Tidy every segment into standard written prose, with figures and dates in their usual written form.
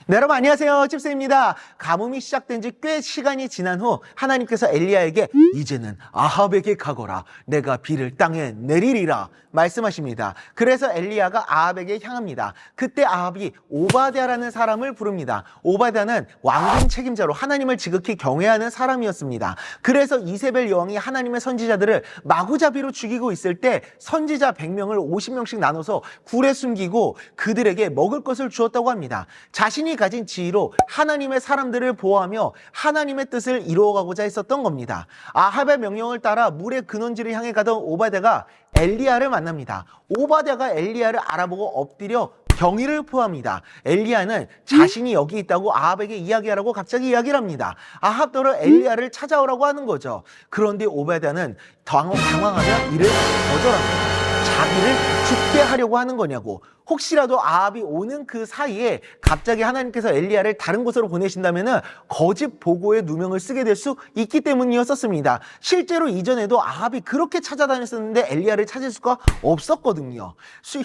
네, 여러분 안녕하세요. 집세입니다. 가뭄이 시작된 지 꽤 시간이 지난 후 하나님께서 엘리야에게 이제는 아합에게 가거라. 내가 비를 땅에 내리리라 말씀하십니다. 그래서 엘리야가 아합에게 향합니다. 그때 아합이 오바댜라는 사람을 부릅니다. 오바댜는 왕궁 책임자로 하나님을 지극히 경외하는 사람이었습니다. 그래서 이세벨 여왕이 하나님의 선지자들을 마구잡이로 죽이고 있을 때 선지자 100명을 50명씩 나눠서 굴에 숨기고 그들에게 먹을 것을 주었다고 합니다. 자신이 가진 지위로 하나님의 사람들을 보호하며 하나님의 뜻을 이루어가고자 했었던 겁니다. 아합의 명령을 따라 물의 근원지를 향해 가던 오바댜가 엘리야를 만납니다. 오바댜가 엘리야를 알아보고 엎드려 경의를 표합니다. 엘리야는 자신이 여기 있다고 아합에게 이야기하라고 갑자기 이야기를 합니다. 아합더러 엘리야를 찾아오라고 하는 거죠. 그런데 오바댜는 당황하며 이를 거절합니다. 자기를 죽게 하려고 하는 거냐고. 혹시라도 아합이 오는 그 사이에 갑자기 하나님께서 엘리야를 다른 곳으로 보내신다면 거짓 보고의 누명을 쓰게 될 수 있기 때문이었습니다. 실제로 이전에도 아합이 그렇게 찾아다녔었는데 엘리야를 찾을 수가 없었거든요.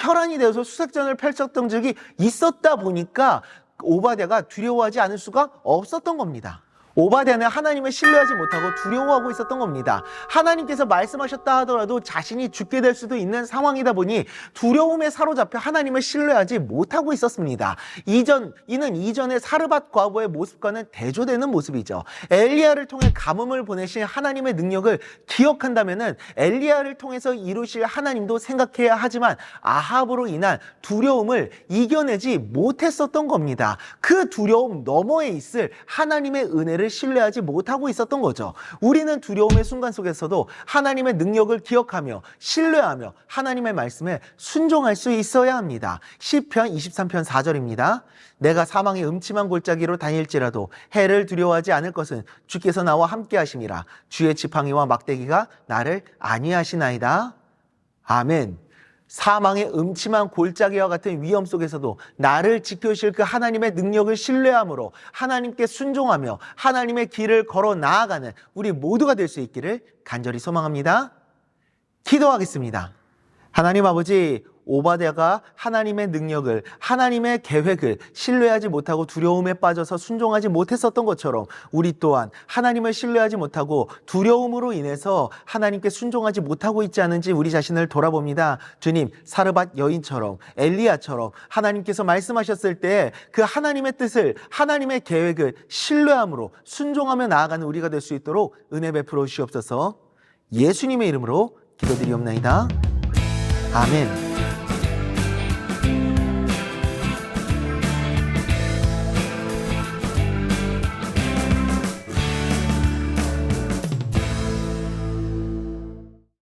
혈안이 되어서 수색전을 펼쳤던 적이 있었다 보니까 오바댜가 두려워하지 않을 수가 없었던 겁니다. 오바댜는 하나님을 신뢰하지 못하고 두려워하고 있었던 겁니다. 하나님께서 말씀하셨다 하더라도 자신이 죽게 될 수도 있는 상황이다 보니 두려움에 사로잡혀 하나님을 신뢰하지 못하고 있었습니다. 이는 이전의 사르밧 과부의 모습과는 대조되는 모습이죠. 엘리야를 통해 가뭄을 보내신 하나님의 능력을 기억한다면 엘리야를 통해서 이루실 하나님도 생각해야 하지만 아합으로 인한 두려움을 이겨내지 못했었던 겁니다. 그 두려움 너머에 있을 하나님의 은혜를 신뢰하지 못하고 있었던 거죠. 우리는 두려움의 순간 속에서도 하나님의 능력을 기억하며 신뢰하며 하나님의 말씀에 순종할 수 있어야 합니다. 시편 23편 4절입니다. 내가 사망의 음침한 골짜기로 다닐지라도 해를 두려워하지 않을 것은 주께서 나와 함께 하심이라. 주의 지팡이와 막대기가 나를 안위하시나이다. 아멘. 사망의 음침한 골짜기와 같은 위험 속에서도 나를 지켜주실 그 하나님의 능력을 신뢰함으로 하나님께 순종하며 하나님의 길을 걸어 나아가는 우리 모두가 될 수 있기를 간절히 소망합니다. 기도하겠습니다. 하나님 아버지, 오바댜가 하나님의 능력을, 하나님의 계획을 신뢰하지 못하고 두려움에 빠져서 순종하지 못했었던 것처럼 우리 또한 하나님을 신뢰하지 못하고 두려움으로 인해서 하나님께 순종하지 못하고 있지 않은지 우리 자신을 돌아봅니다. 주님, 사르밧 여인처럼 엘리야처럼 하나님께서 말씀하셨을 때 그 하나님의 뜻을, 하나님의 계획을 신뢰함으로 순종하며 나아가는 우리가 될 수 있도록 은혜 베풀어 주시옵소서. 예수님의 이름으로 기도드리옵나이다. 아멘.